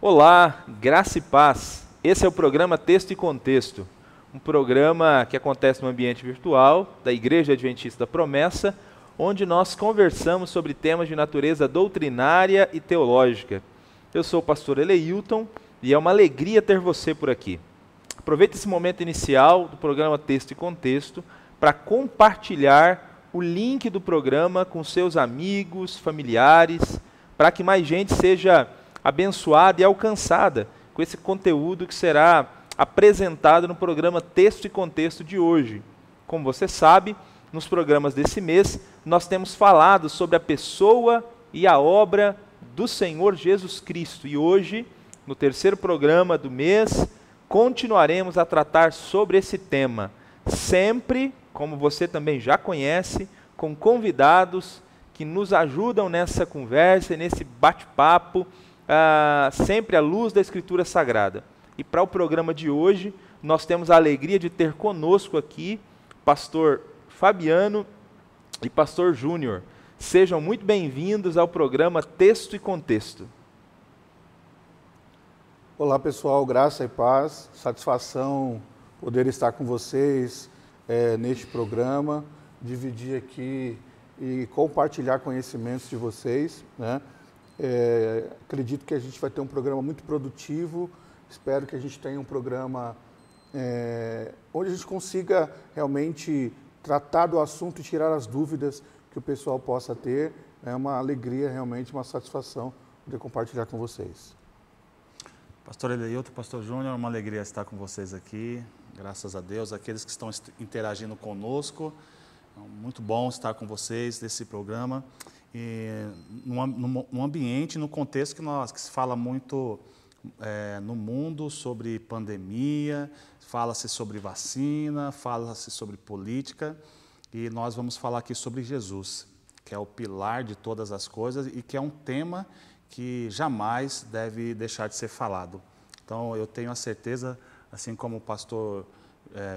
Olá, graça e paz. Esse é o programa Texto e Contexto, um programa que acontece no ambiente virtual da Igreja Adventista da Promessa, onde nós conversamos sobre temas de natureza doutrinária e teológica. Eu sou o pastor Eleilton e é uma alegria ter você por aqui. Aproveite esse momento inicial do programa Texto e Contexto para compartilhar o link do programa com seus amigos, familiares, para que mais gente seja abençoada e alcançada com esse conteúdo que será apresentado no programa Texto e Contexto de hoje. Como você sabe, nos programas desse mês, nós temos falado sobre a pessoa e a obra do Senhor Jesus Cristo. E hoje, no terceiro programa do mês, continuaremos a tratar sobre esse tema, sempre, como você também já conhece, com convidados que nos ajudam nessa conversa, nesse bate-papo, sempre à luz da Escritura Sagrada. E para o programa de hoje, nós temos a alegria de ter conosco aqui pastor Fabiano e pastor Júnior. Sejam muito bem-vindos ao programa Texto e Contexto. Olá pessoal, graça e paz, satisfação poder estar com vocês neste programa, dividir aqui e compartilhar conhecimentos de vocês, né? Acredito que a gente vai ter um programa muito produtivo, espero que a gente tenha um programa onde a gente consiga realmente tratar do assunto e tirar as dúvidas que o pessoal possa ter. É uma alegria, realmente, uma satisfação poder compartilhar com vocês. Pastor Eleilton, pastor Júnior, uma alegria estar com vocês aqui, graças a Deus, aqueles que estão interagindo conosco, é muito bom estar com vocês nesse programa, e num ambiente, no contexto que se fala muito no mundo sobre pandemia, fala-se sobre vacina, fala-se sobre política, e nós vamos falar aqui sobre Jesus, que é o pilar de todas as coisas e que é um tema que jamais deve deixar de ser falado. Então, eu tenho a certeza, assim como o pastor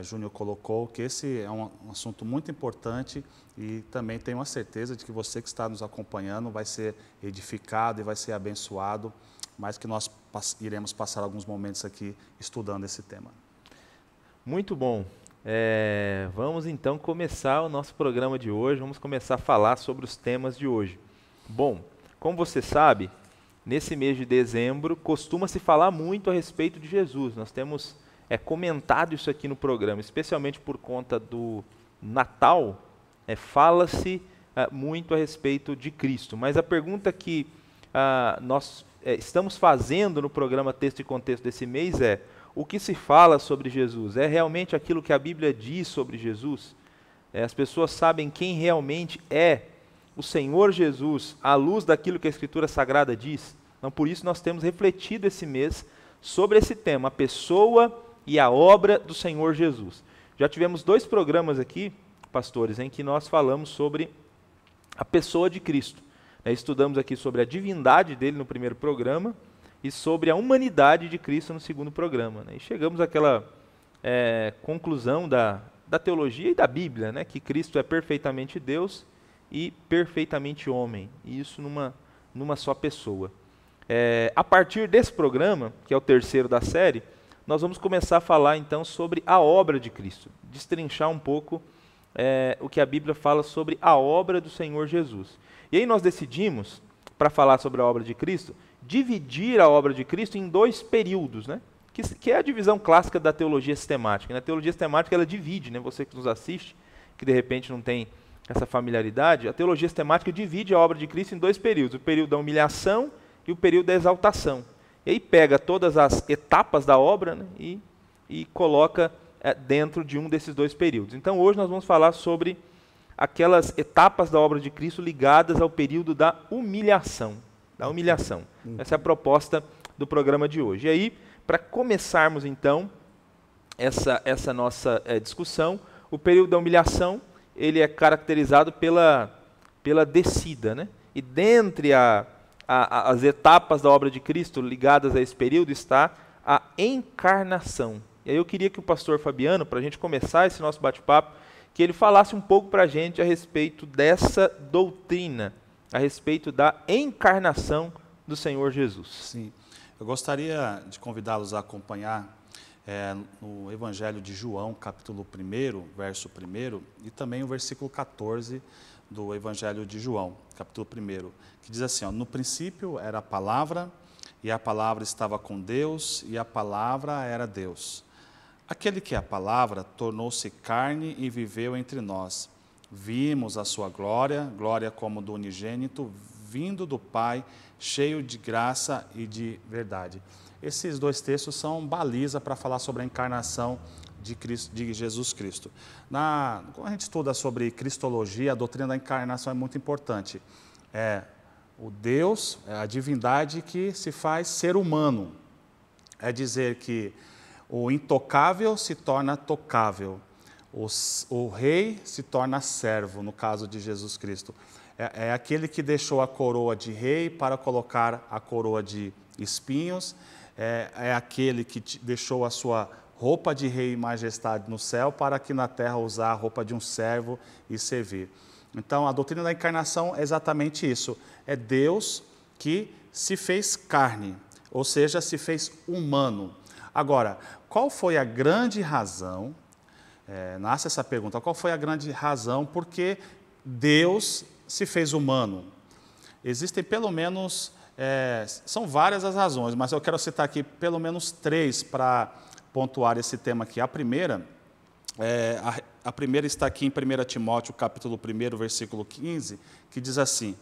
Júnior colocou, que esse é um assunto muito importante e também tenho a certeza de que você que está nos acompanhando vai ser edificado e vai ser abençoado, mas que nós iremos passar alguns momentos aqui estudando esse tema. Muito bom. Vamos então começar o nosso programa de hoje, vamos começar a falar sobre os temas de hoje. Bom, como você sabe, nesse mês de dezembro costuma-se falar muito a respeito de Jesus. Nós temos comentado isso aqui no programa, especialmente por conta do Natal, fala-se muito a respeito de Cristo. Mas a pergunta que nós estamos fazendo no programa Texto e Contexto desse mês é: o que se fala sobre Jesus? É realmente aquilo que a Bíblia diz sobre Jesus? As pessoas sabem quem realmente é o Senhor Jesus, à luz daquilo que a Escritura Sagrada diz? Então, por isso nós temos refletido esse mês sobre esse tema, a pessoa e a obra do Senhor Jesus. Já tivemos 2 programas aqui, pastores, em que nós falamos sobre a pessoa de Cristo. Estudamos aqui sobre a divindade dele no primeiro programa e sobre a humanidade de Cristo no segundo programa. E chegamos àquela conclusão da teologia e da Bíblia, que Cristo é perfeitamente Deus e perfeitamente homem, e isso numa só pessoa. A partir desse programa, que é o terceiro da série, nós vamos começar a falar então sobre a obra de Cristo, destrinchar um pouco o que a Bíblia fala sobre a obra do Senhor Jesus. E aí nós decidimos, para falar sobre a obra de Cristo, dividir a obra de Cristo em 2 períodos, que é a divisão clássica da teologia sistemática. A teologia sistemática ela divide, você que nos assiste, que de repente não tem essa familiaridade, a teologia sistemática divide a obra de Cristo em 2 períodos, o período da humilhação e o período da exaltação. E aí pega todas as etapas da obra e coloca dentro de um desses 2 períodos. Então hoje nós vamos falar sobre aquelas etapas da obra de Cristo ligadas ao período da humilhação. Essa é a proposta do programa de hoje. E aí, para começarmos então essa nossa discussão, o período da humilhação ele é caracterizado pela descida, E dentre as etapas da obra de Cristo ligadas a esse período está a encarnação. E aí eu queria que o pastor Fabiano, para a gente começar esse nosso bate-papo, que ele falasse um pouco para a gente a respeito dessa doutrina, a respeito da encarnação do Senhor Jesus. Sim. Eu gostaria de convidá-los a acompanhar no Evangelho de João, capítulo 1, verso 1, e também o versículo 14 do Evangelho de João, capítulo 1, que diz assim, ó, no princípio era a palavra, e a palavra estava com Deus, e a palavra era Deus. Aquele que é a palavra tornou-se carne e viveu entre nós. Vimos a sua glória, glória como do unigênito, vindo do Pai, cheio de graça e de verdade. Esses dois textos são baliza para falar sobre a encarnação de Jesus Cristo. Quando a gente estuda sobre cristologia, a doutrina da encarnação é muito importante. O Deus, a divindade que se faz ser humano. É dizer que o intocável se torna tocável. O rei se torna servo, no caso de Jesus Cristo. É aquele que deixou a coroa de rei para colocar a coroa de espinhos. É aquele que deixou a sua roupa de rei e majestade no céu para aqui na terra usar a roupa de um servo e servir. Então, a doutrina da encarnação é exatamente isso. É Deus que se fez carne, ou seja, se fez humano. Agora, qual foi a grande razão? Nasce essa pergunta, qual foi a grande razão por que Deus se fez humano? Existem pelo menos, são várias as razões, mas eu quero citar aqui pelo menos 3 para pontuar esse tema aqui. A primeira está aqui em 1 Timóteo, capítulo 1, versículo 15, que diz assim,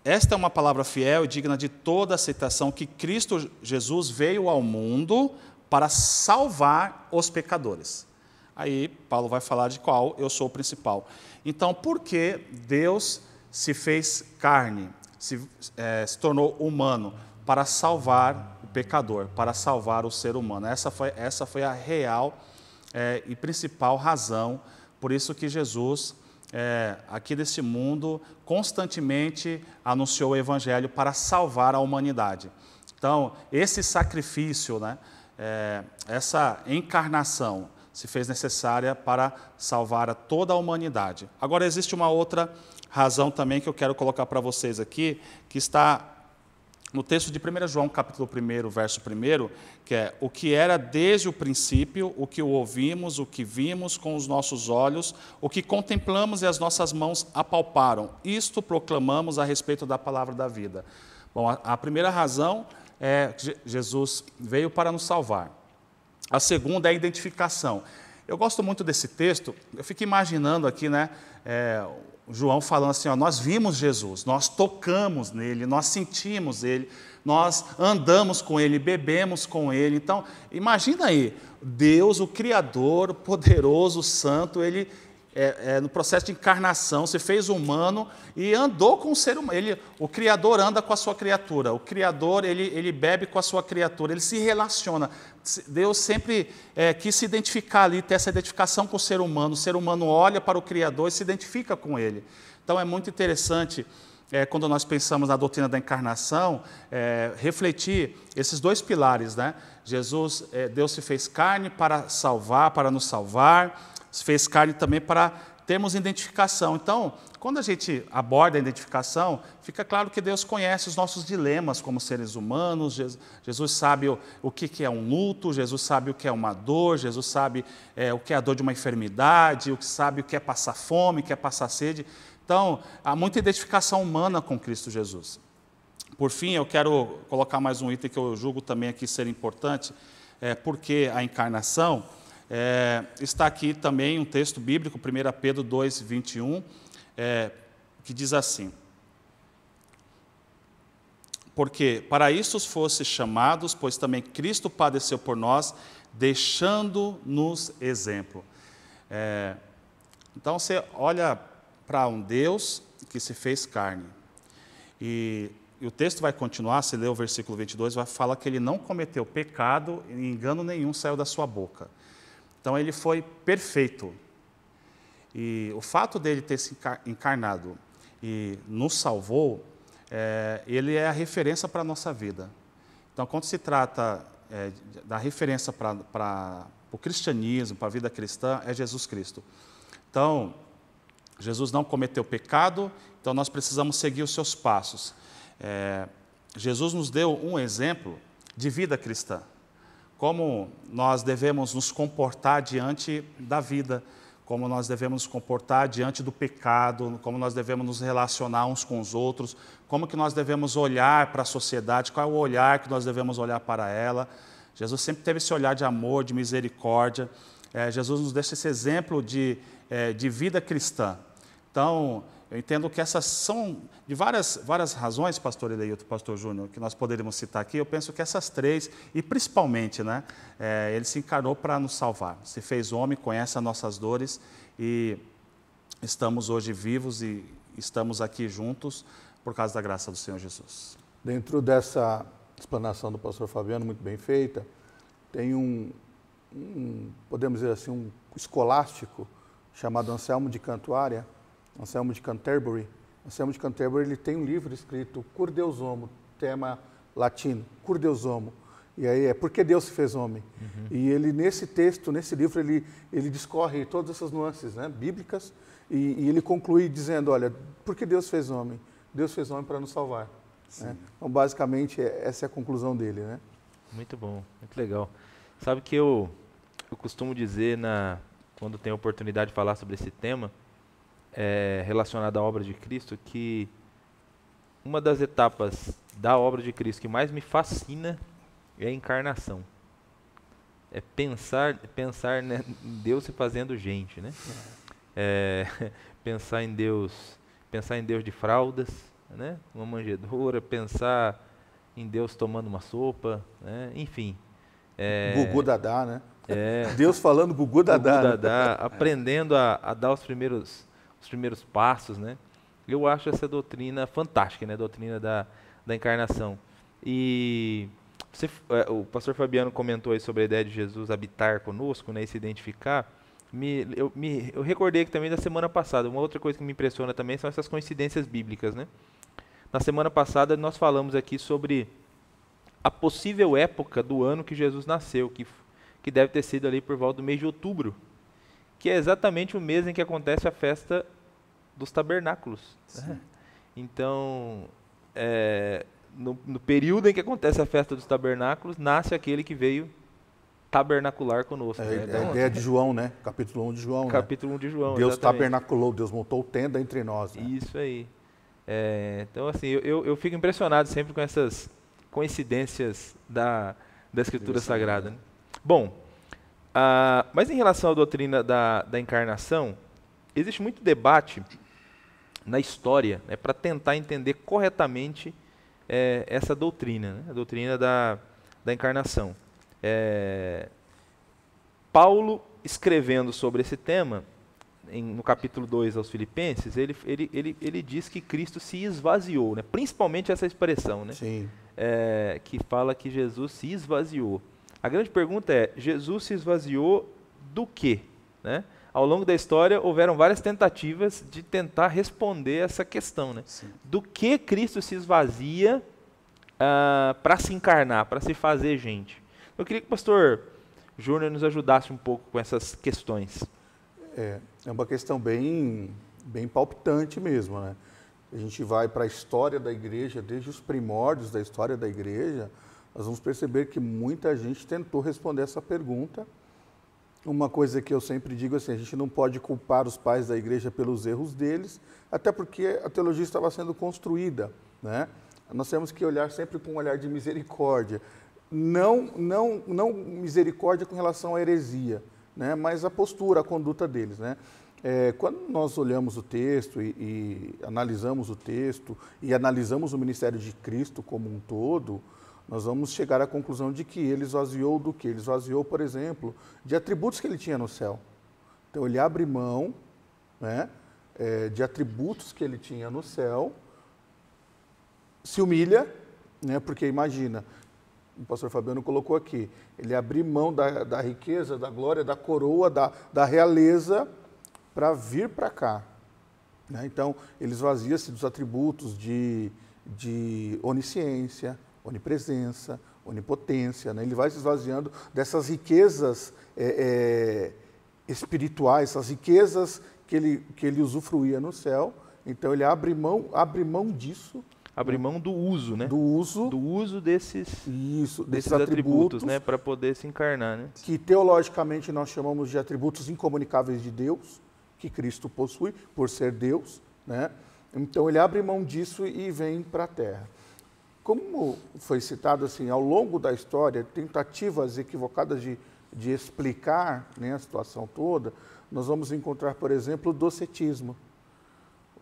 esta é uma palavra fiel e digna de toda aceitação, que Cristo Jesus veio ao mundo para salvar os pecadores. Aí Paulo vai falar de qual eu sou o principal. Então, por que Deus se fez carne, se tornou humano? Para salvar o pecador, para salvar o ser humano. Essa foi a real e principal razão, por isso que Jesus, aqui desse mundo, constantemente anunciou o Evangelho para salvar a humanidade. Então, esse sacrifício, essa encarnação se fez necessária para salvar a toda a humanidade. Agora, existe uma outra razão também que eu quero colocar para vocês aqui, que está no texto de 1 João, capítulo 1, verso 1, que é o que era desde o princípio, o que ouvimos, o que vimos com os nossos olhos, o que contemplamos e as nossas mãos apalparam. Isto proclamamos a respeito da palavra da vida. Bom, a primeira razão é que Jesus veio para nos salvar. A segunda é a identificação. Eu gosto muito desse texto, eu fico imaginando aqui, João falando assim, nós vimos Jesus, nós tocamos nele, nós sentimos ele, nós andamos com ele, bebemos com ele. Então, imagina aí, Deus, o Criador, poderoso, santo, ele no processo de encarnação, se fez humano e andou com o ser humano. O Criador anda com a sua criatura, o Criador ele bebe com a sua criatura, ele se relaciona. Deus sempre quis se identificar ali, ter essa identificação com o ser humano olha para o Criador e se identifica com ele. Então é muito interessante, quando nós pensamos na doutrina da encarnação, refletir esses dois pilares, Jesus, Deus se fez carne para salvar, para nos salvar, se fez carne também para termos identificação. Então, quando a gente aborda a identificação, fica claro que Deus conhece os nossos dilemas como seres humanos, Jesus sabe o que é um luto, Jesus sabe o que é uma dor, Jesus sabe o que é a dor de uma enfermidade, sabe o que é passar fome, o que é passar sede. Então, há muita identificação humana com Cristo Jesus. Por fim, eu quero colocar mais um item que eu julgo também aqui ser importante, porque a encarnação... está aqui também um texto bíblico, 1 Pedro 2, 21, que diz assim, porque para isso fosse chamados, pois também Cristo padeceu por nós, deixando-nos exemplo. Então você olha para um Deus que se fez carne, e o texto vai continuar, se ler o versículo 22, vai falar que ele não cometeu pecado e engano nenhum saiu da sua boca. Então, ele foi perfeito. E o fato dele ter se encarnado e nos salvou, ele é a referência para a nossa vida. Então, quando se trata da referência para o cristianismo, para a vida cristã, é Jesus Cristo. Então, Jesus não cometeu pecado, então nós precisamos seguir os seus passos. Jesus nos deu um exemplo de vida cristã. Como nós devemos nos comportar diante da vida, como nós devemos nos comportar diante do pecado, como nós devemos nos relacionar uns com os outros, como que nós devemos olhar para a sociedade, qual é o olhar que nós devemos olhar para ela. Jesus sempre teve esse olhar de amor, de misericórdia. Jesus nos deixa esse exemplo de vida cristã. Então, eu entendo que essas são, de várias razões, pastor Eleilton, pastor Júnior, que nós poderíamos citar aqui, eu penso que essas três, e principalmente, né, ele se encarnou para nos salvar, se fez homem, conhece as nossas dores, e estamos hoje vivos e estamos aqui juntos por causa da graça do Senhor Jesus. Dentro dessa explanação do pastor Fabiano, muito bem feita, tem podemos dizer assim, um escolástico chamado Anselmo de Cantuária, Anselmo de Canterbury. Anselmo de Canterbury, ele tem um livro escrito Cur Deus Homo, tema latino, Cur Deus Homo. E aí é Por que Deus se fez homem? Uhum. E ele, nesse texto, nesse livro, ele discorre todas essas nuances, né, bíblicas, e ele conclui dizendo, olha, por que Deus fez homem? Deus fez homem para nos salvar. Né? Então, basicamente, essa é a conclusão dele. Né? Muito bom, muito legal. Sabe que eu costumo dizer, quando tenho a oportunidade de falar sobre esse tema, relacionado à obra de Cristo, que uma das etapas da obra de Cristo que mais me fascina é a encarnação. É pensar né, em Deus se fazendo gente, né? Pensar em Deus de fraldas, né? Uma manjedoura, pensar em Deus tomando uma sopa, né? Enfim. Gugu Dadá, né? Deus falando Gugu Dadá. Gugu Dadá, aprendendo a dar os primeiros passos, né? Eu acho essa doutrina fantástica, né? A doutrina da encarnação. E o pastor Fabiano comentou aí sobre a ideia de Jesus habitar conosco, né? E se identificar. Eu recordei aqui também da semana passada. Uma outra coisa que me impressiona também são essas coincidências bíblicas, né? Na semana passada nós falamos aqui sobre a possível época do ano que Jesus nasceu, que deve ter sido ali por volta do mês de outubro, que é exatamente o mês em que acontece a festa dos tabernáculos. Né? Então, no período em que acontece a festa dos tabernáculos, nasce aquele que veio tabernacular conosco. Né? Então, a ideia de João, né? Capítulo 1 de João. Capítulo 1 de João, Deus exatamente. tabernaculou, Deus montou tenda entre nós. Né? Isso aí. Então, assim, eu fico impressionado sempre com essas coincidências da Escritura Sagrada. Né? Bom, mas em relação à doutrina da encarnação, existe muito debate na história, né, para tentar entender corretamente essa doutrina, né, a doutrina da encarnação. Paulo, escrevendo sobre esse tema, no capítulo 2 aos Filipenses, ele diz que Cristo se esvaziou, né, principalmente essa expressão, né, Sim. Que fala que Jesus se esvaziou. A grande pergunta é, Jesus se esvaziou do quê? Né? Ao longo da história, houveram várias tentativas de tentar responder essa questão. Né? Do que Cristo se esvazia para se encarnar, para se fazer gente? Eu queria que o pastor Júnior nos ajudasse um pouco com essas questões. É uma questão bem palpitante mesmo. Né? A gente vai para a história da igreja, desde os primórdios da história da igreja, nós vamos perceber que muita gente tentou responder essa pergunta. Uma coisa que eu sempre digo assim, a gente não pode culpar os pais da igreja pelos erros deles, até porque a teologia estava sendo construída. Né? Nós temos que olhar sempre com um olhar de misericórdia. Não misericórdia com relação à heresia, né? Mas a postura, a conduta deles. Né? Quando nós olhamos o texto e analisamos o texto e analisamos o ministério de Cristo como um todo, nós vamos chegar à conclusão de que ele esvaziou do quê? Ele esvaziou, por exemplo, de atributos que ele tinha no céu. Então, ele abre mão, né, de atributos que ele tinha no céu, se humilha, né, porque imagina, o pastor Fabiano colocou aqui, ele abre mão da riqueza, da glória, da coroa, da realeza, para vir para cá. Né? Então, ele esvazia-se dos atributos de onisciência, onipresença, onipotência, né? Ele vai se esvaziando dessas riquezas espirituais, essas riquezas que ele usufruía no céu. Então ele abre mão disso. Abrir mão do uso, né? Do uso. Do uso desses Desses atributos, né? Para poder se encarnar, né? Que teologicamente nós chamamos de atributos incomunicáveis de Deus, que Cristo possui por ser Deus, né? Então ele abre mão disso e vem para a Terra. Como foi citado assim, ao longo da história, tentativas equivocadas de explicar, né, a situação toda, nós vamos encontrar, por exemplo, o docetismo.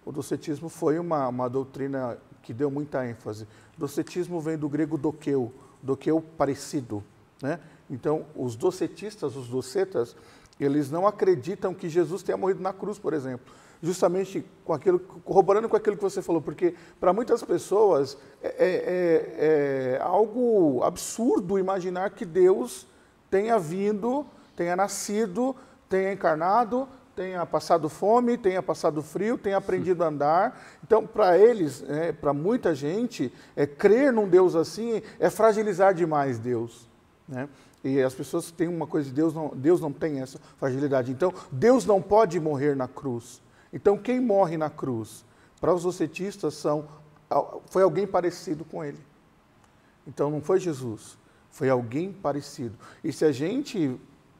O docetismo foi uma doutrina que deu muita ênfase. Docetismo vem do grego dokeu parecido, né? Então, os docetistas, os docetas, eles não acreditam que Jesus tenha morrido na cruz, por exemplo. Justamente corroborando com aquilo que você falou, porque para muitas pessoas é algo absurdo imaginar que Deus tenha vindo, tenha nascido, tenha encarnado, tenha passado fome, tenha passado frio, tenha aprendido a andar. Então, para eles, para muita gente, crer num Deus assim é fragilizar demais Deus, né? E as pessoas têm uma coisa de Deus não tem essa fragilidade. Então, Deus não pode morrer na cruz. Então, quem morre na cruz? Para os docetistas, foi alguém parecido com ele. Então, não foi Jesus, foi alguém parecido. E se a gente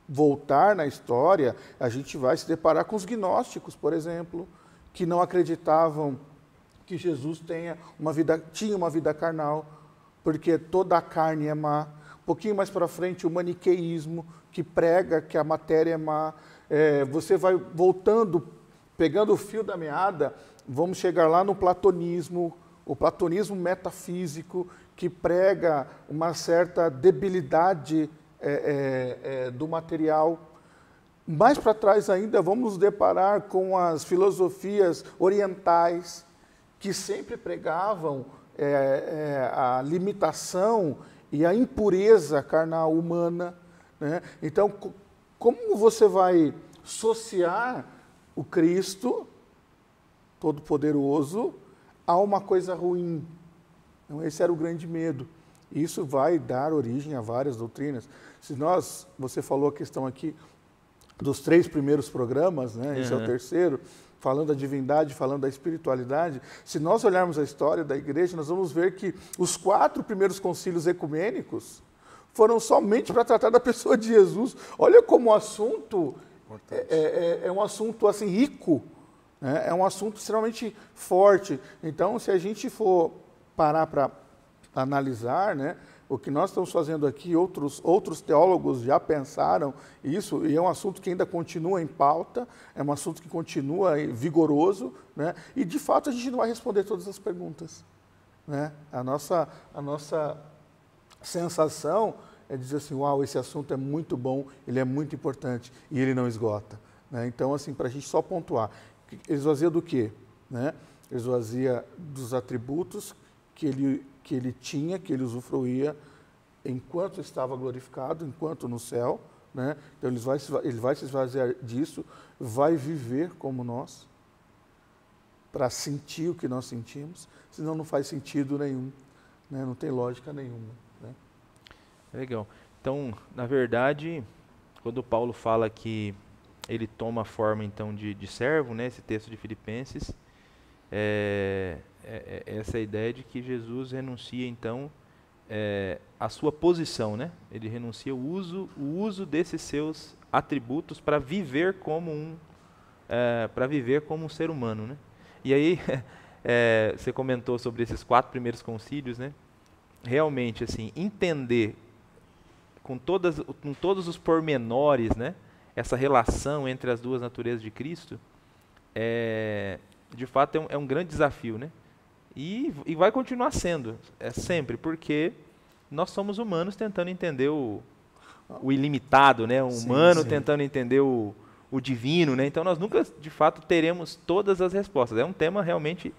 voltar na história, a gente vai se deparar com os gnósticos, por exemplo, que não acreditavam que Jesus tinha uma vida carnal, porque toda a carne é má. Um pouquinho mais para frente, o maniqueísmo, que prega que a matéria é má. Você vai voltando, pegando o fio da meada, vamos chegar lá no platonismo, o platonismo metafísico, que prega uma certa debilidade do material. Mais para trás ainda, vamos nos deparar com as filosofias orientais, que sempre pregavam a limitação e a impureza carnal humana, né? Então, como você vai associar o Cristo Todo-Poderoso a uma coisa ruim? Então, esse era o grande medo. Isso vai dar origem a várias doutrinas. Você falou a questão aqui dos 3 primeiros programas, né? Esse é o terceiro, falando da divindade, falando da espiritualidade. Se nós olharmos a história da igreja, nós vamos ver que os 4 primeiros concílios ecumênicos foram somente para tratar da pessoa de Jesus. Olha como o assunto é um assunto assim rico, né? É um assunto extremamente forte. Então, se a gente for parar para analisar, né, o que nós estamos fazendo aqui, outros teólogos já pensaram isso, e é um assunto que ainda continua em pauta, é um assunto que continua vigoroso, né, e de fato a gente não vai responder todas as perguntas, né? A nossa sensação é dizer assim, uau, esse assunto é muito bom, ele é muito importante, e ele não esgota, né? Então, assim, para a gente só pontuar, esvazia do quê? Né? Esvazia dos atributos que ele tinha, que ele usufruía enquanto estava glorificado, enquanto no céu, né? Então ele vai se esvaziar disso, vai viver como nós, para sentir o que nós sentimos, senão não faz sentido nenhum, né? Não tem lógica nenhuma, né? Legal. Então, na verdade, quando Paulo fala que ele toma a forma então de servo, né? Esse texto de Filipenses, essa ideia de que Jesus renuncia então a sua posição, né? Ele renuncia o uso desses seus atributos para viver como um ser humano, né? E aí você comentou sobre esses 4 primeiros concílios, né? Realmente, assim, entender com todos os pormenores, né? Essa relação entre as duas naturezas de Cristo de fato é um grande desafio, né? E vai continuar sendo, sempre, porque nós somos humanos tentando entender o ilimitado, né? O humano tentando entender o divino, né? Então nós nunca, de fato, teremos todas as respostas. É um tema realmente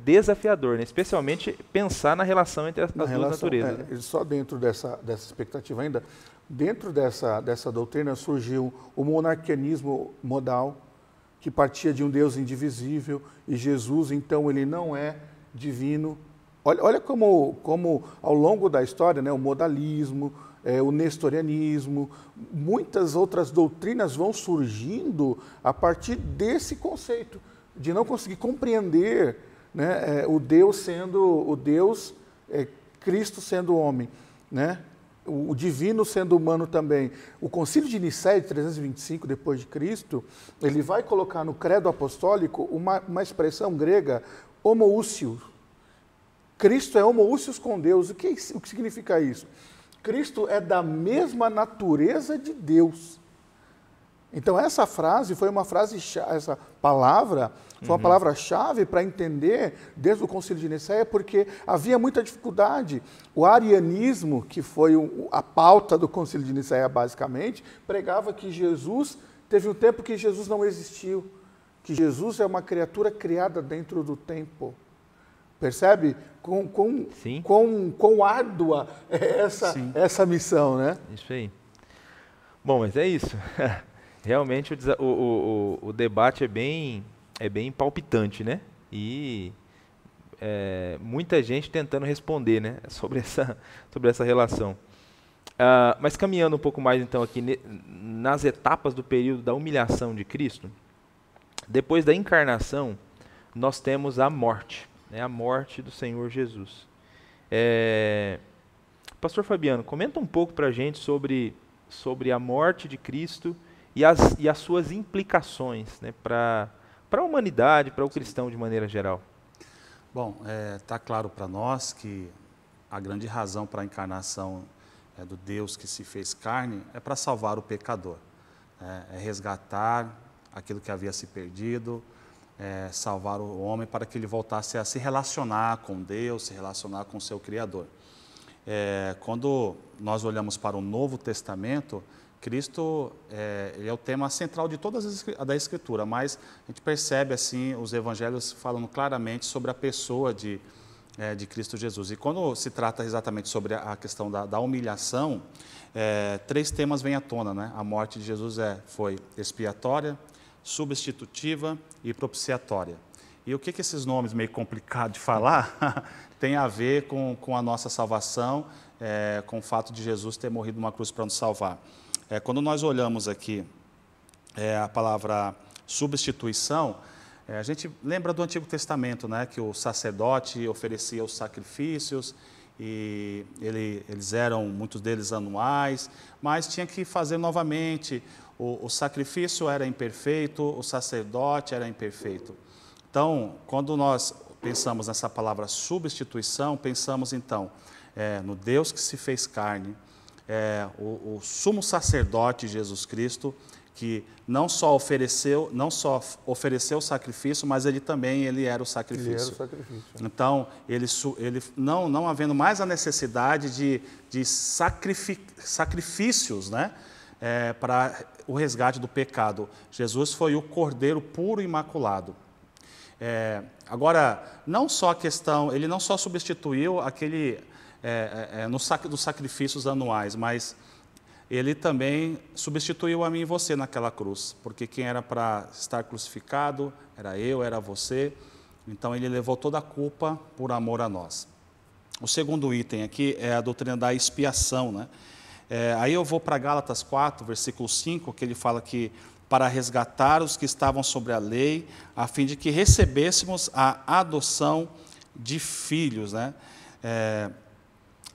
desafiador, né? Especialmente pensar na relação entre as duas naturezas. Né? Só dentro dessa expectativa ainda, dentro dessa doutrina surgiu o monarquianismo modal, que partia de um Deus indivisível, e Jesus, então, ele não é divino. Olha como ao longo da história, né, o modalismo, o nestorianismo, muitas outras doutrinas vão surgindo a partir desse conceito, de não conseguir compreender, né? O Deus sendo o Deus, Cristo sendo homem, né? O divino sendo humano também. O Concílio de Nicéia, de 325 depois de Cristo, ele vai colocar no credo apostólico uma expressão grega, homoúcio. Cristo é homoúcios com Deus. O que significa isso? Cristo é da mesma natureza de Deus. Então essa frase foi uma frase, essa palavra foi uma palavra-chave para entender desde o Concílio de Nicéia, porque havia muita dificuldade. O arianismo, que foi a pauta do Concílio de Nicéia basicamente, pregava que Jesus, teve um tempo que Jesus não existiu, que Jesus é uma criatura criada dentro do tempo. Percebe? Quão árdua é essa missão, né? Isso aí. Bom, mas é isso. Realmente o debate é bem palpitante, né? E muita gente tentando responder, né? sobre essa relação. Mas caminhando um pouco mais então aqui nas etapas do período da humilhação de Cristo, depois da encarnação, nós temos a morte, né? A morte do Senhor Jesus. Pastor Fabiano, comenta um pouco para a gente sobre a morte de Cristo e as suas implicações, né, para a humanidade, para o cristão de maneira geral. Bom, está claro para nós que a grande razão para a encarnação do Deus que se fez carne é para salvar o pecador, é resgatar aquilo que havia se perdido, salvar o homem para que ele voltasse a se relacionar com Deus, se relacionar com o seu Criador. Quando nós olhamos para o Novo Testamento, Cristo ele é o tema central de toda a Escritura, mas a gente percebe assim, os evangelhos falando claramente sobre a pessoa de Cristo Jesus. E quando se trata exatamente sobre a questão da humilhação, 3 temas vêm à tona, né? A morte de Jesus foi expiatória, substitutiva e propiciatória. E o que esses nomes meio complicados de falar tem a ver com a nossa salvação, com o fato de Jesus ter morrido numa cruz para nos salvar. Quando nós olhamos aqui a palavra substituição, a gente lembra do Antigo Testamento, né, que o sacerdote oferecia os sacrifícios, e eles eram, muitos deles anuais, mas tinha que fazer novamente. O sacrifício era imperfeito, o sacerdote era imperfeito. Então, quando nós pensamos nessa palavra substituição, pensamos então no Deus que se fez carne, o sumo sacerdote Jesus Cristo, que não só ofereceu o sacrifício, mas ele era o sacrifício. Ele era o sacrifício. Então, ele não havendo mais a necessidade de sacrifícios, né, para o resgate do pecado. Jesus foi o Cordeiro puro e imaculado. Agora, não só a questão, ele não só substituiu aquele dos sacrifícios anuais, mas ele também substituiu a mim e você naquela cruz, porque quem era para estar crucificado era eu, era você. Então ele levou toda a culpa por amor a nós. O segundo item aqui é a doutrina da expiação, né? Aí eu vou para Gálatas 4, versículo 5, que ele fala que para resgatar os que estavam sobre a lei, a fim de que recebêssemos a adoção de filhos, né?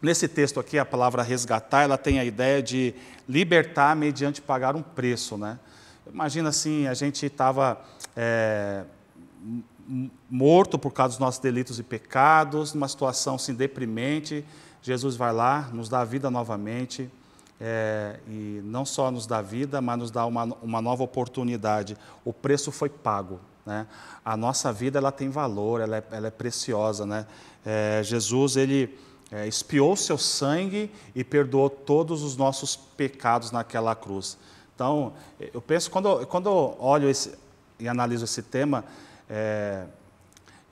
Nesse texto aqui, a palavra resgatar, ela tem a ideia de libertar mediante pagar um preço, né? Imagina assim, a gente estava morto por causa dos nossos delitos e pecados, numa situação assim, deprimente. Jesus vai lá, nos dá a vida novamente, e não só nos dá vida, mas nos dá uma nova oportunidade. O preço foi pago, né? A nossa vida ela tem valor, ela é preciosa, né? Jesus, ele expiou seu sangue e perdoou todos os nossos pecados naquela cruz. Então, eu penso, quando eu olho e analiso esse tema,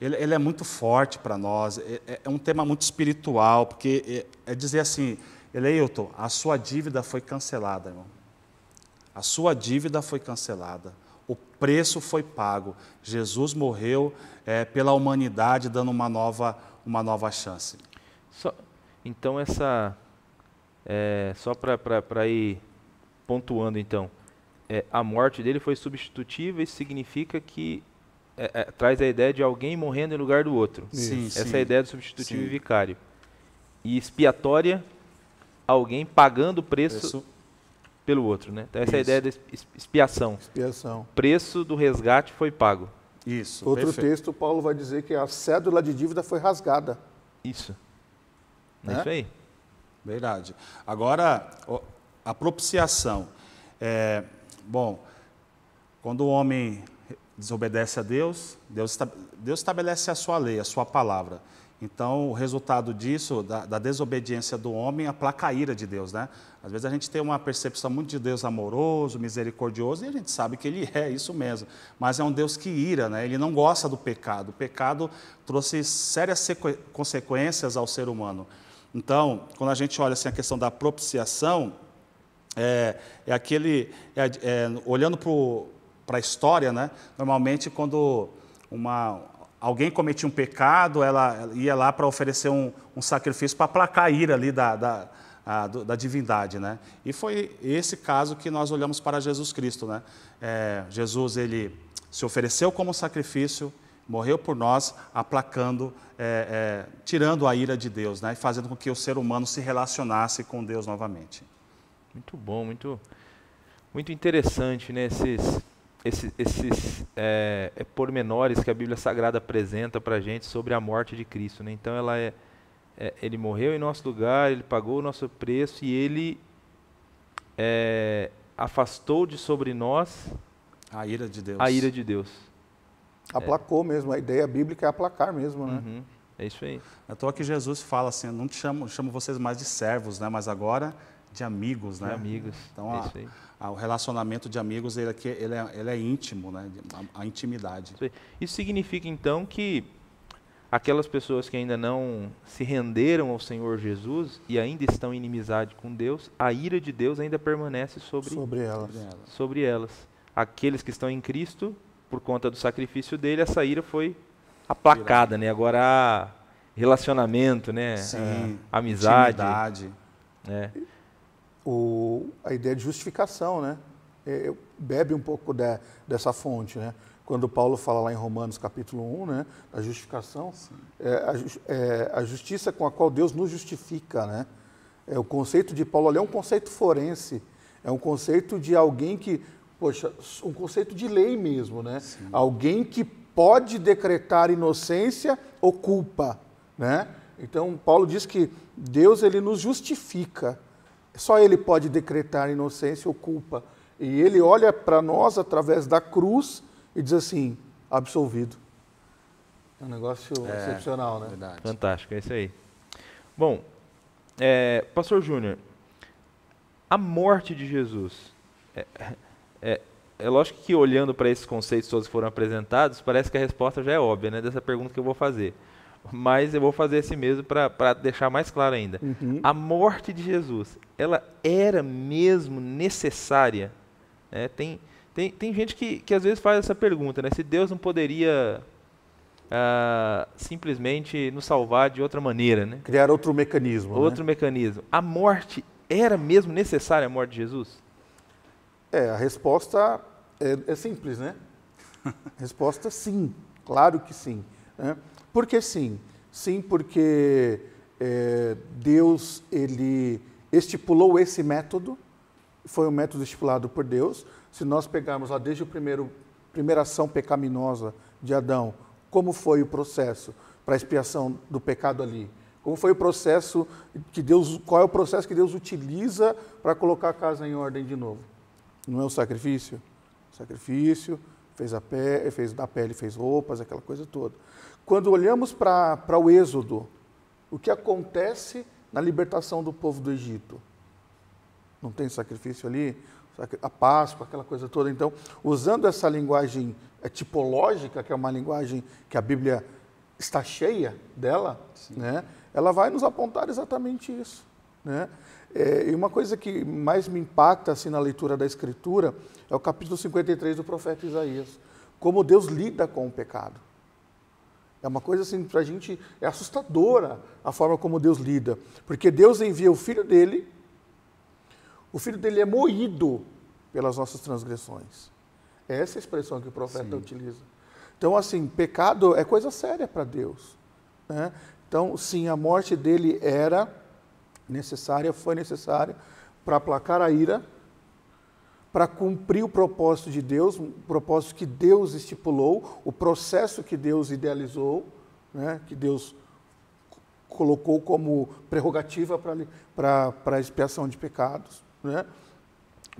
ele é muito forte para nós, é um tema muito espiritual, porque é dizer assim, Eleilton, a sua dívida foi cancelada, irmão. A sua dívida foi cancelada. O preço foi pago. Jesus morreu pela humanidade, dando uma nova chance. Então, só para ir pontuando, então, a morte dele foi substitutiva, isso significa que traz a ideia de alguém morrendo em lugar do outro. Sim, Essa sim. é a ideia do substitutivo Sim. e vicário. E expiatória, alguém pagando o preço pelo outro, né? Então essa é a Isso. ideia da expiação. Expiação. O preço do resgate foi pago. Isso, Outro perfeito. texto, Paulo vai dizer que a cédula de dívida foi rasgada. Isso. É Né? isso aí. Verdade. Agora, a propiciação. Bom, quando o homem desobedece a Deus, Deus estabelece a sua lei, a sua palavra. Então, o resultado disso, da desobediência do homem, aplaca a ira de Deus, né? Às vezes a gente tem uma percepção muito de Deus amoroso, misericordioso, e a gente sabe que Ele é isso mesmo. Mas é um Deus que ira, né? Ele não gosta do pecado. O pecado trouxe sérias consequências ao ser humano. Então, quando a gente olha assim, a questão da propiciação, olhando para a história, né? Normalmente quando alguém cometia um pecado, ela ia lá para oferecer um sacrifício para aplacar a ira ali da divindade, né? E foi esse caso que nós olhamos para Jesus Cristo, né? Jesus, ele se ofereceu como sacrifício, morreu por nós, aplacando, tirando a ira de Deus, né? E fazendo com que o ser humano se relacionasse com Deus novamente. Muito bom, muito interessante, né? Esses pormenores que a Bíblia Sagrada apresenta para a gente sobre a morte de Cristo, né? Então ele morreu em nosso lugar, ele pagou o nosso preço e ele afastou de sobre nós a ira de Deus. A ira de Deus. Aplacou mesmo, a ideia bíblica é aplacar mesmo, né? Uhum, é isso aí. À toa que Jesus fala assim, eu não chamo vocês mais de servos, né? Mas agora de amigos, né? De amigos, Então, é isso aí. O relacionamento de amigos, ele é íntimo, né? A intimidade. Isso significa, então, que aquelas pessoas que ainda não se renderam ao Senhor Jesus e ainda estão em inimizade com Deus, a ira de Deus ainda permanece sobre elas. Aqueles que estão em Cristo, por conta do sacrifício dele, essa ira foi aplacada, né? Agora há relacionamento, né? Sim, amizade. Intimidade. A ideia de justificação, né? Bebe um pouco dessa fonte, né? Quando Paulo fala lá em Romanos capítulo 1, né? A justificação, a justiça com a qual Deus nos justifica, né? O conceito de Paulo ali é um conceito forense, é um conceito de alguém que, um conceito de lei mesmo, né? Sim. Alguém que pode decretar inocência ou culpa, né? Então, Paulo diz que Deus, ele nos justifica. Só Ele pode decretar inocência ou culpa. E Ele olha para nós através da cruz e diz assim, absolvido. É um negócio excepcional, né? Verdade. Fantástico, é isso aí. Bom, Pastor Júnior, a morte de Jesus, é lógico que olhando para esses conceitos todos que foram apresentados, parece que a resposta já é óbvia, né, dessa pergunta que eu vou fazer. Mas eu vou fazer esse mesmo para deixar mais claro ainda. Uhum. A morte de Jesus, ela era mesmo necessária? Tem gente que às vezes faz essa pergunta, né? Se Deus não poderia simplesmente nos salvar de outra maneira, né? Criar outro mecanismo. Outro mecanismo. A morte era mesmo necessária, a morte de Jesus? A resposta é simples, né? Resposta sim, claro que sim. Né? Por que sim? Sim, porque Deus, ele estipulou esse método, foi um método estipulado por Deus. Se nós pegarmos lá desde a primeira ação pecaminosa de Adão, como foi o processo para a expiação do pecado ali? Como foi o processo qual é o processo que Deus utiliza para colocar a casa em ordem de novo? Não é o sacrifício? O sacrifício, fez da pele, fez roupas, aquela coisa toda. Quando olhamos para o Êxodo, o que acontece na libertação do povo do Egito? Não tem sacrifício ali? A Páscoa, aquela coisa toda. Então, usando essa linguagem tipológica, que é uma linguagem que a Bíblia está cheia dela, né? Ela vai nos apontar exatamente isso, né? E uma coisa que mais me impacta assim, na leitura da Escritura é o capítulo 53 do profeta Isaías. Como Deus lida com o pecado. É uma coisa assim, para a gente, é assustadora a forma como Deus lida. Porque Deus envia o Filho dele é moído pelas nossas transgressões. É essa a expressão que o profeta utiliza. Então, assim, pecado é coisa séria para Deus, né? Então, sim, a morte dele era necessária, foi necessária para aplacar a ira, para cumprir o propósito de Deus, o propósito que Deus estipulou, o processo que Deus idealizou, né? Que Deus colocou como prerrogativa para a expiação de pecados, né?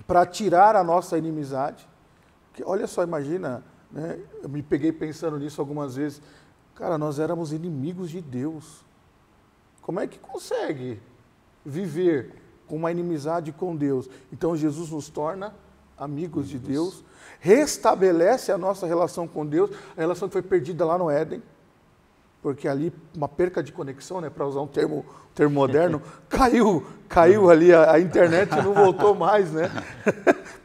Para tirar a nossa inimizade. Que, olha só, imagina, né? Eu me peguei pensando nisso algumas vezes. Cara, nós éramos inimigos de Deus. Como é que consegue viver com uma inimizade com Deus? Então Jesus nos torna amigos de Deus, restabelece a nossa relação com Deus, a relação que foi perdida lá no Éden, porque ali uma perca de conexão, né, para usar um termo moderno, caiu ali a internet e não voltou mais, né?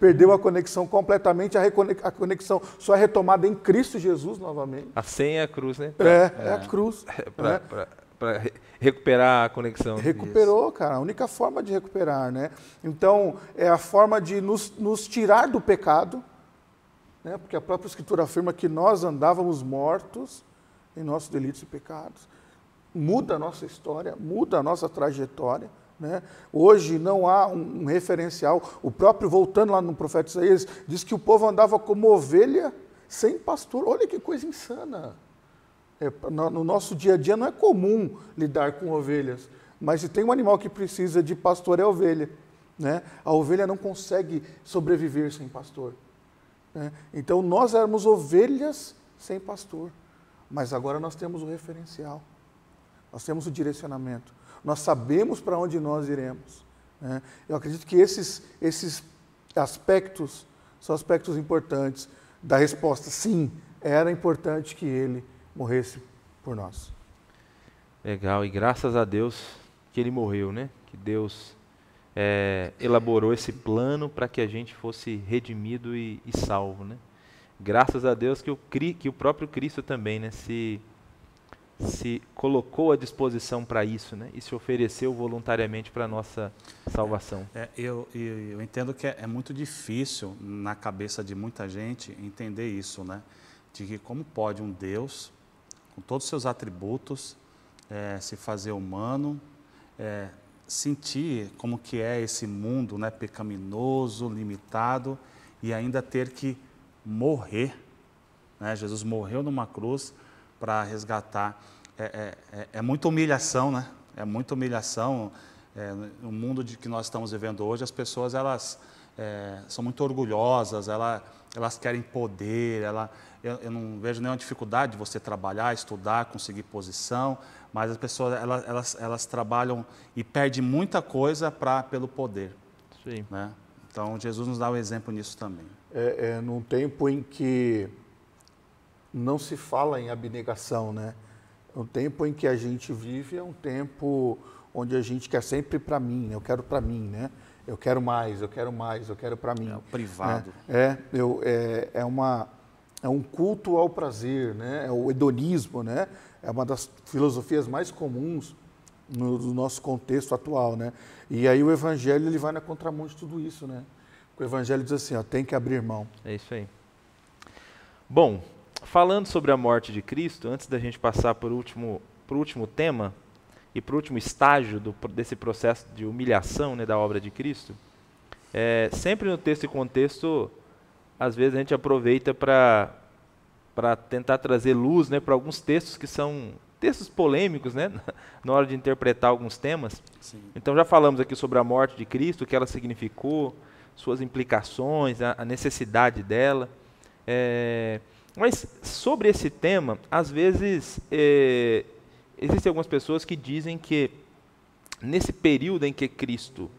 Perdeu a conexão completamente, a conexão só é retomada em Cristo Jesus novamente. A senha é a cruz, né? É a cruz. Né? Para recuperar a conexão. Recuperou, cara, a única forma de recuperar, né? Então, é a forma de nos tirar do pecado, né? Porque a própria Escritura afirma que nós andávamos mortos em nossos delitos e pecados. Muda a nossa história, muda a nossa trajetória, né? Hoje não há um referencial. O próprio, voltando lá no profeta Isaías, diz que o povo andava como ovelha sem pastor. Olha que coisa insana. No nosso dia a dia não é comum lidar com ovelhas, mas se tem um animal que precisa de pastor é a ovelha, né? A ovelha não consegue sobreviver sem pastor, né? Então nós éramos ovelhas sem pastor, mas agora nós temos o referencial, nós temos o direcionamento, nós sabemos para onde nós iremos, né? Eu acredito que esses aspectos são aspectos importantes da resposta. Sim, era importante que ele morresse por nós. Legal, e graças a Deus que ele morreu, né? Que Deus elaborou esse plano para que a gente fosse redimido e salvo, né? Graças a Deus que o próprio Cristo também, né, se colocou à disposição para isso, né? E se ofereceu voluntariamente para a nossa salvação. Eu entendo que é muito difícil na cabeça de muita gente entender isso, né? De que como pode um Deus, com todos os seus atributos, se fazer humano, sentir como que é esse mundo, né, pecaminoso, limitado, e ainda ter que morrer, né? Jesus morreu numa cruz para resgatar. É muita humilhação, né? É muita humilhação. No mundo que nós estamos vivendo hoje, as pessoas elas são muito orgulhosas, elas querem poder, eu não vejo nenhuma dificuldade de você trabalhar, estudar, conseguir posição, mas as pessoas elas trabalham e perdem muita coisa pelo poder. Sim. Né? Então Jesus nos dá um exemplo nisso também. Num tempo em que não se fala em abnegação, né? O tempo em que a gente vive é um tempo onde a gente quer sempre para mim, né? Eu quero para mim, né? Eu quero mais, eu quero mais, eu quero para mim. É o privado. Né? É um culto ao prazer, né? É o hedonismo, né? É uma das filosofias mais comuns no nosso contexto atual, né? E aí o Evangelho ele vai na contramão de tudo isso, né? O Evangelho diz assim, ó, tem que abrir mão. É isso aí. Bom, falando sobre a morte de Cristo, antes da gente passar para o último tema e para o último estágio desse processo de humilhação, né, da obra de Cristo, sempre no texto e contexto, às vezes a gente aproveita para tentar trazer luz, né, para alguns textos que são textos polêmicos, né, na hora de interpretar alguns temas. Sim. Então já falamos aqui sobre a morte de Cristo, o que ela significou, suas implicações, a necessidade dela. Mas sobre esse tema, às vezes existem algumas pessoas que dizem que nesse período em que Cristo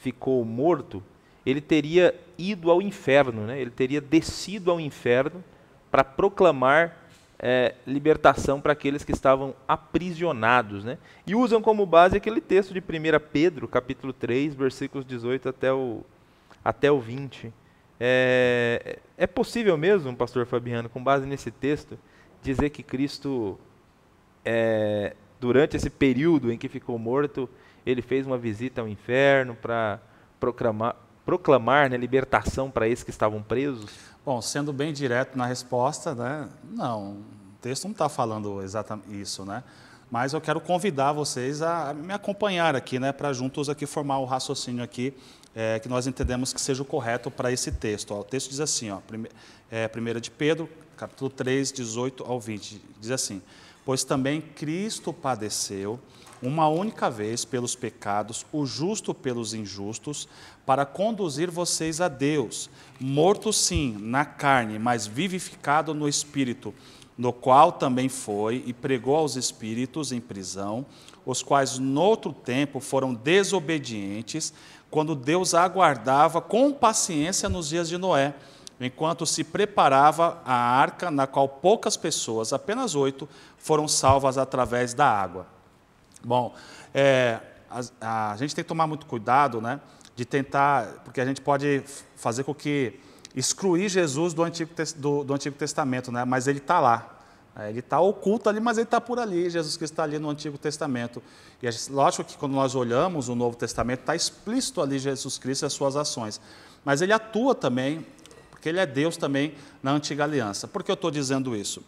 ficou morto, ele teria ido ao inferno, né? Ele teria descido ao inferno para proclamar libertação para aqueles que estavam aprisionados, né? E usam como base aquele texto de 1 Pedro, capítulo 3, versículos 18 até o 20. É possível mesmo, pastor Fabiano, com base nesse texto, dizer que Cristo, durante esse período em que ficou morto, ele fez uma visita ao inferno para proclamar, né, libertação para esses que estavam presos? Bom, sendo bem direto na resposta, né, não, o texto não está falando exatamente isso, né? Mas eu quero convidar vocês a me acompanhar aqui, né, para juntos aqui formar o raciocínio aqui, que nós entendemos que seja o correto para esse texto. Ó, o texto diz assim, ó, 1 de Pedro, capítulo 3, 18 ao 20, diz assim: pois também Cristo padeceu uma única vez pelos pecados, o justo pelos injustos, para conduzir vocês a Deus, morto sim na carne, mas vivificado no Espírito, no qual também foi e pregou aos espíritos em prisão, os quais noutro tempo foram desobedientes, quando Deus aguardava com paciência nos dias de Noé, enquanto se preparava a arca, na qual poucas pessoas, apenas 8, foram salvas através da água. Bom, a gente tem que tomar muito cuidado, né, de tentar, porque a gente pode fazer com que excluir Jesus do Antigo Testamento, né, mas ele está lá. Ele está oculto ali, mas ele está por ali. Jesus Cristo está ali no Antigo Testamento. E lógico que quando nós olhamos o Novo Testamento, está explícito ali Jesus Cristo e as suas ações. Mas ele atua também, porque ele é Deus também na Antiga Aliança. Por que eu estou dizendo isso?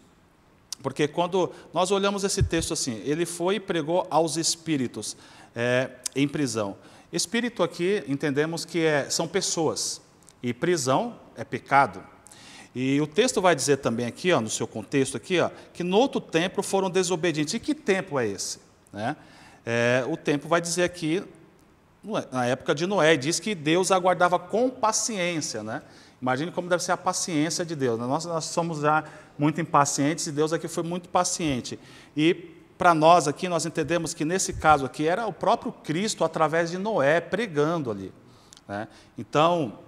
Porque quando nós olhamos esse texto assim, ele foi e pregou aos espíritos em prisão. Espírito aqui, entendemos que são pessoas, e prisão é pecado. E o texto vai dizer também aqui, ó, no seu contexto aqui, ó, que no outro tempo foram desobedientes. E que tempo é esse? Né? O tempo vai dizer aqui, na época de Noé, diz que Deus aguardava com paciência, né? Imagine como deve ser a paciência de Deus. Nós somos já muito impacientes e Deus aqui foi muito paciente. E para nós aqui, nós entendemos que nesse caso aqui era o próprio Cristo através de Noé pregando ali, né? Então,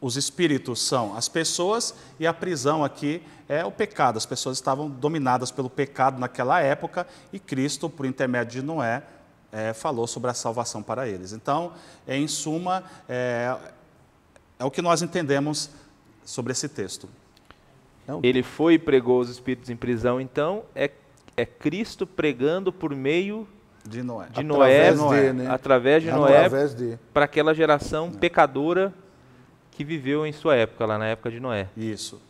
os espíritos são as pessoas e a prisão aqui é o pecado. As pessoas estavam dominadas pelo pecado naquela época e Cristo, por intermédio de Noé, falou sobre a salvação para eles. Então, em suma, é o que nós entendemos sobre esse texto. Ele foi e pregou os espíritos em prisão, então é Cristo pregando por meio de Noé, através de Noé, para aquela geração pecadora que viveu em sua época, lá na época de Noé. Isso.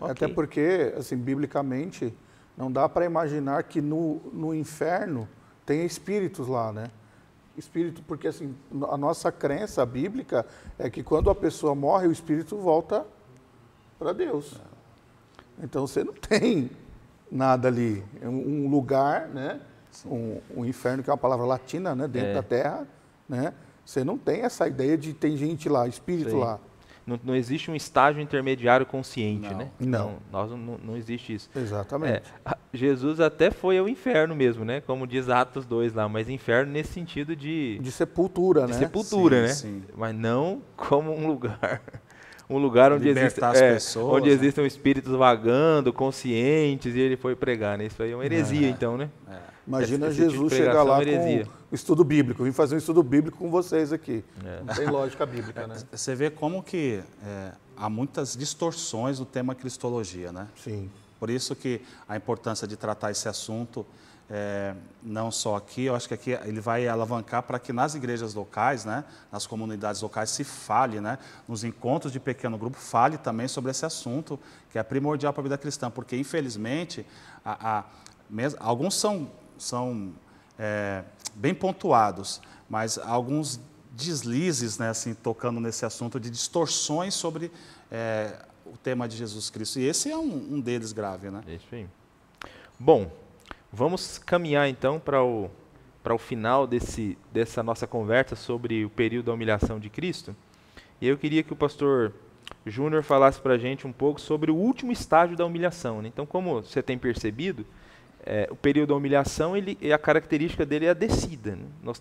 Até porque, assim, biblicamente, não dá para imaginar que no inferno tem espíritos lá, né? Espírito, porque assim, a nossa crença bíblica é que quando a pessoa morre, o espírito volta para Deus. Então você não tem nada ali. É um lugar, né? Um inferno, que é uma palavra latina, né? Dentro da terra, né? Você não tem essa ideia de tem gente lá, espírito lá. Não existe um estágio intermediário consciente, né? Não. Não existe isso. Exatamente. Jesus até foi ao inferno mesmo, né? Como diz Atos 2 lá, mas inferno nesse sentido de sepultura, né? De sepultura, né? Sim. Mas não como um lugar onde existem espíritos vagando, conscientes, e ele foi pregar, né? Isso aí é uma heresia, então, né? Imagina Jesus chegar lá com o estudo bíblico. Vim fazer um estudo bíblico com vocês aqui. Não tem lógica bíblica, né? Você vê como que há muitas distorções no tema cristologia, né? Sim. Por isso que a importância de tratar esse assunto, não só aqui, eu acho que aqui ele vai alavancar para que nas igrejas locais, né, nas comunidades locais, se fale, né, nos encontros de pequeno grupo, fale também sobre esse assunto, que é primordial para a vida cristã, porque, infelizmente, alguns são bem pontuados, mas alguns deslizes, né, assim, tocando nesse assunto de distorções sobre o tema de Jesus Cristo. E esse é um deles grave, né? Isso aí. Bom, vamos caminhar então para o final dessa nossa conversa sobre o período da humilhação de Cristo. E eu queria que o pastor Júnior falasse para a gente um pouco sobre o último estágio da humilhação, né? Então, como você tem percebido, o período da humilhação, a característica dele é a descida, né? Nós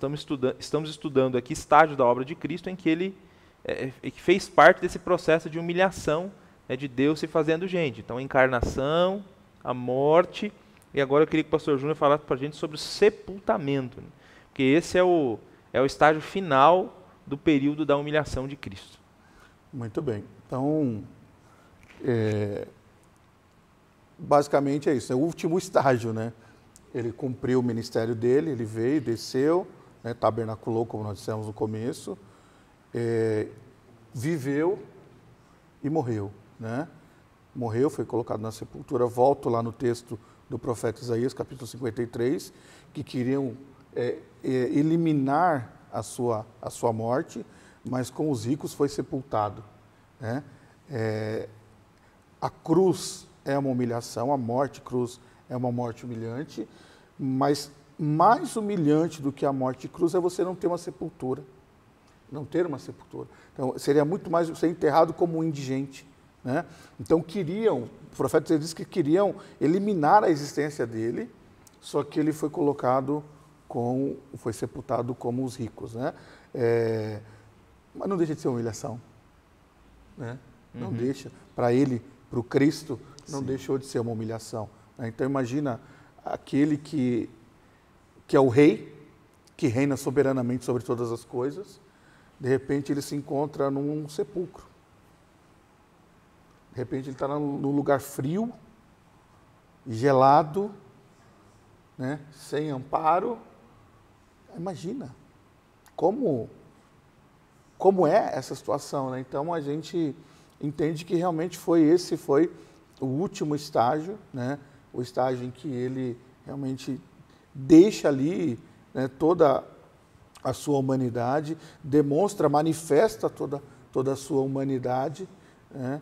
estamos estudando aqui estágio da obra de Cristo em que ele fez parte desse processo de humilhação, de Deus se fazendo gente. Então, a encarnação, a morte, e agora eu queria que o pastor Júnior falasse para a gente sobre o sepultamento, né? Porque esse é o estágio final do período da humilhação de Cristo. Muito bem. Então, basicamente é isso, é o último estágio, né? Ele cumpriu o ministério dele, ele veio, desceu, né, tabernaculou, como nós dissemos no começo, viveu e morreu, né? Morreu, foi colocado na sepultura. Volto lá no texto do profeta Isaías, capítulo 53, que queriam eliminar a sua morte, mas com os ricos foi sepultado, né? A cruz é uma humilhação, a morte cruz é uma morte humilhante, mas mais humilhante do que a morte cruz é você não ter uma sepultura. Não ter uma sepultura. Então, seria muito mais ser enterrado como um indigente, né? Então, o profeta diz que queriam eliminar a existência dele, só que ele foi foi sepultado como os ricos, né? Mas não deixa de ser humilhação, né? Não deixa. Para ele, para o Cristo, não deixou de ser uma humilhação, né? Então, imagina aquele que é o rei, que reina soberanamente sobre todas as coisas, de repente ele se encontra num sepulcro. De repente ele está num lugar frio, gelado, né? Sem amparo. Imagina como é essa situação, né? Então a gente entende que realmente esse foi o último estágio, né? O estágio em que ele realmente deixa ali, né, toda a sua humanidade, manifesta toda a sua humanidade, né?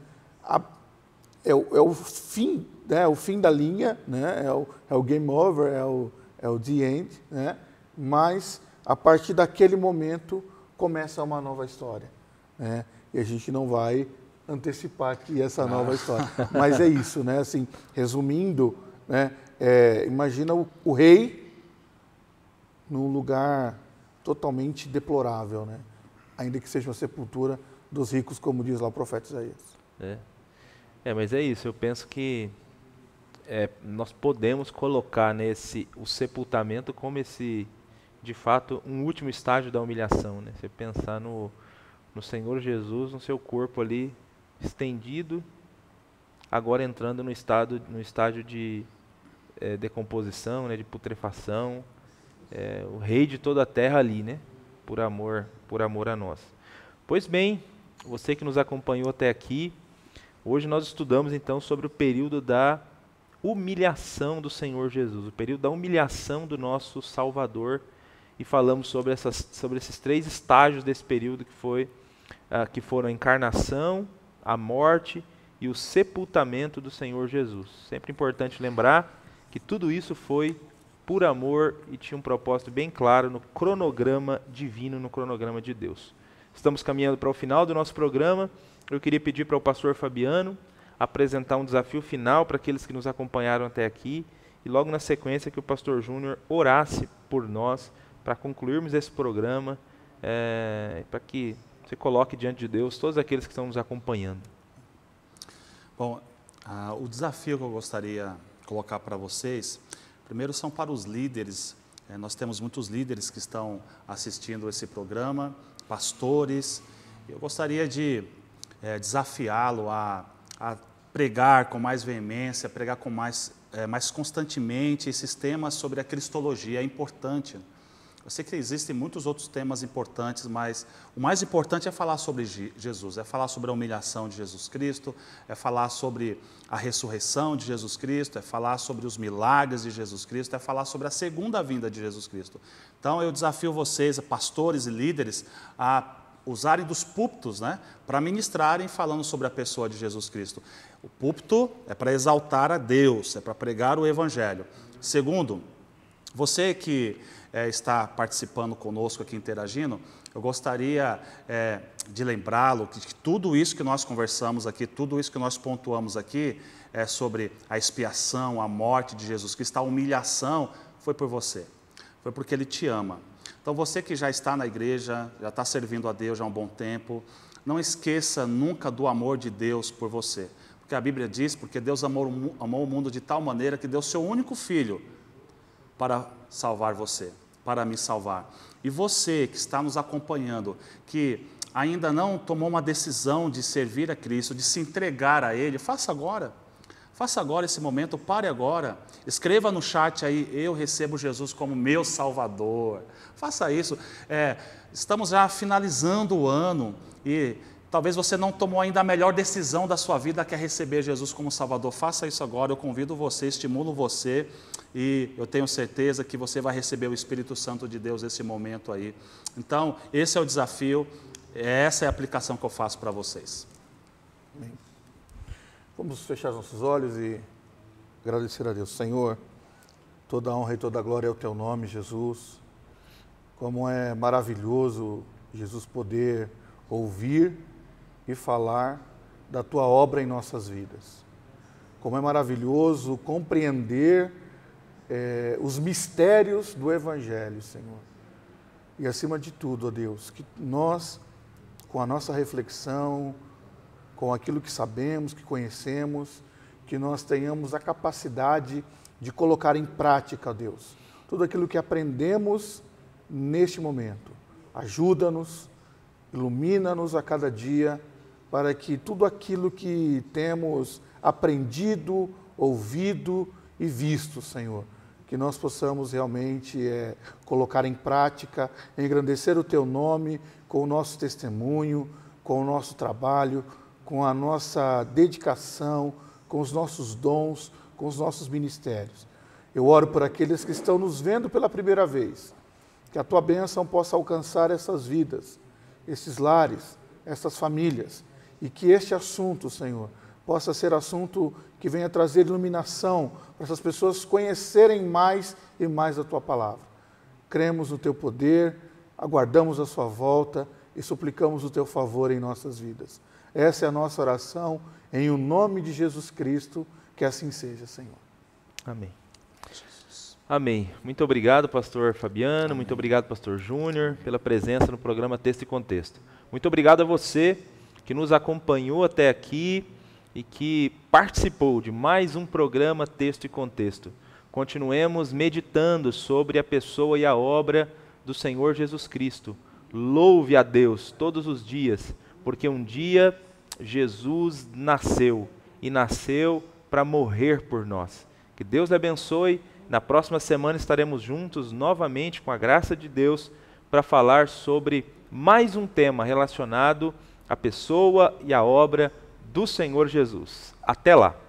É o fim, né? O fim da linha, né? É o game over, é o the end, né? Mas a partir daquele momento começa uma nova história, né? E a gente não vai antecipar aqui essa nova história, mas é isso, né? Assim, resumindo, né? Imagina o rei num lugar totalmente deplorável, né? Ainda que seja uma sepultura dos ricos, como diz lá o profeta Isaías. Mas é isso, eu penso que nós podemos colocar o sepultamento como de fato, um último estágio da humilhação, né? Você pensar no Senhor Jesus, no seu corpo ali, estendido, agora entrando no estágio de decomposição, né? De putrefação, o rei de toda a terra ali, né? Por amor a nós. Pois bem, você que nos acompanhou até aqui, hoje nós estudamos então sobre o período da humilhação do Senhor Jesus, o período da humilhação do nosso Salvador, e falamos sobre esses 3 estágios desse período que foram a encarnação, a morte e o sepultamento do Senhor Jesus. Sempre importante lembrar que tudo isso foi por amor e tinha um propósito bem claro no cronograma divino, no cronograma de Deus. Estamos caminhando para o final do nosso programa. Eu queria pedir para o pastor Fabiano apresentar um desafio final para aqueles que nos acompanharam até aqui e logo na sequência que o pastor Júnior orasse por nós para concluirmos esse programa, para que você coloque diante de Deus todos aqueles que estão nos acompanhando. Bom, o desafio que eu gostaria de colocar para vocês, primeiro são para os líderes. Nós temos muitos líderes que estão assistindo esse programa, pastores. Eu gostaria de desafiá-lo a pregar com mais veemência, pregar com mais constantemente esses temas sobre a cristologia. É importante. Eu sei que existem muitos outros temas importantes, mas o mais importante é falar sobre Jesus, é falar sobre a humilhação de Jesus Cristo, é falar sobre a ressurreição de Jesus Cristo, é falar sobre os milagres de Jesus Cristo, é falar sobre a segunda vinda de Jesus Cristo. Então eu desafio vocês, pastores e líderes, a usarem dos púlpitos, né, para ministrarem falando sobre a pessoa de Jesus Cristo. O púlpito é para exaltar a Deus, é para pregar o Evangelho. Segundo, você que está participando conosco aqui, interagindo, eu gostaria de lembrá-lo que tudo isso que nós conversamos aqui, tudo isso que nós pontuamos aqui, sobre a expiação, a morte de Jesus Cristo, a humilhação, foi por você, foi porque Ele te ama. Então você que já está na igreja, já está servindo a Deus já há um bom tempo, não esqueça nunca do amor de Deus por você. Porque a Bíblia diz, porque Deus amou o mundo de tal maneira que deu seu único Filho para salvar você, para me salvar. E você que está nos acompanhando, que ainda não tomou uma decisão de servir a Cristo, de se entregar a Ele, faça agora. Faça agora esse momento, pare agora. Escreva no chat aí, eu recebo Jesus como meu Salvador. Faça isso. Estamos já finalizando o ano e talvez você não tomou ainda a melhor decisão da sua vida, que é receber Jesus como Salvador. Faça isso agora, eu convido você, estimulo você e eu tenho certeza que você vai receber o Espírito Santo de Deus nesse momento aí. Então, esse é o desafio, essa é a aplicação que eu faço para vocês. Amém. Vamos fechar nossos olhos e agradecer a Deus. Senhor, toda a honra e toda a glória é o Teu nome, Jesus. Como é maravilhoso, Jesus, poder ouvir e falar da Tua obra em nossas vidas. Como é maravilhoso compreender os mistérios do Evangelho, Senhor. E acima de tudo, ó Deus, que nós, com a nossa reflexão, com aquilo que sabemos, que conhecemos, que nós tenhamos a capacidade de colocar em prática, ó Deus, tudo aquilo que aprendemos neste momento. Ajuda-nos, ilumina-nos a cada dia, para que tudo aquilo que temos aprendido, ouvido e visto, Senhor, que nós possamos realmente colocar em prática, engrandecer o Teu nome com o nosso testemunho, com o nosso trabalho, com a nossa dedicação, com os nossos dons, com os nossos ministérios. Eu oro por aqueles que estão nos vendo pela primeira vez, que a Tua bênção possa alcançar essas vidas, esses lares, essas famílias, e que este assunto, Senhor, possa ser assunto que venha trazer iluminação para essas pessoas conhecerem mais e mais a Tua palavra. Cremos no Teu poder, aguardamos a Sua volta e suplicamos o Teu favor em nossas vidas. Essa é a nossa oração, em o nome de Jesus Cristo, que assim seja, Senhor. Amém. Amém. Muito obrigado, pastor Fabiano, Amém. Muito obrigado, pastor Júnior, pela presença no programa Texto e Contexto. Muito obrigado a você que nos acompanhou até aqui e que participou de mais um programa Texto e Contexto. Continuemos meditando sobre a pessoa e a obra do Senhor Jesus Cristo. Louve a Deus todos os dias, porque um dia Jesus nasceu e nasceu para morrer por nós. Que Deus lhe abençoe. Na próxima semana estaremos juntos novamente com a graça de Deus para falar sobre mais um tema relacionado à pessoa e à obra do Senhor Jesus. Até lá!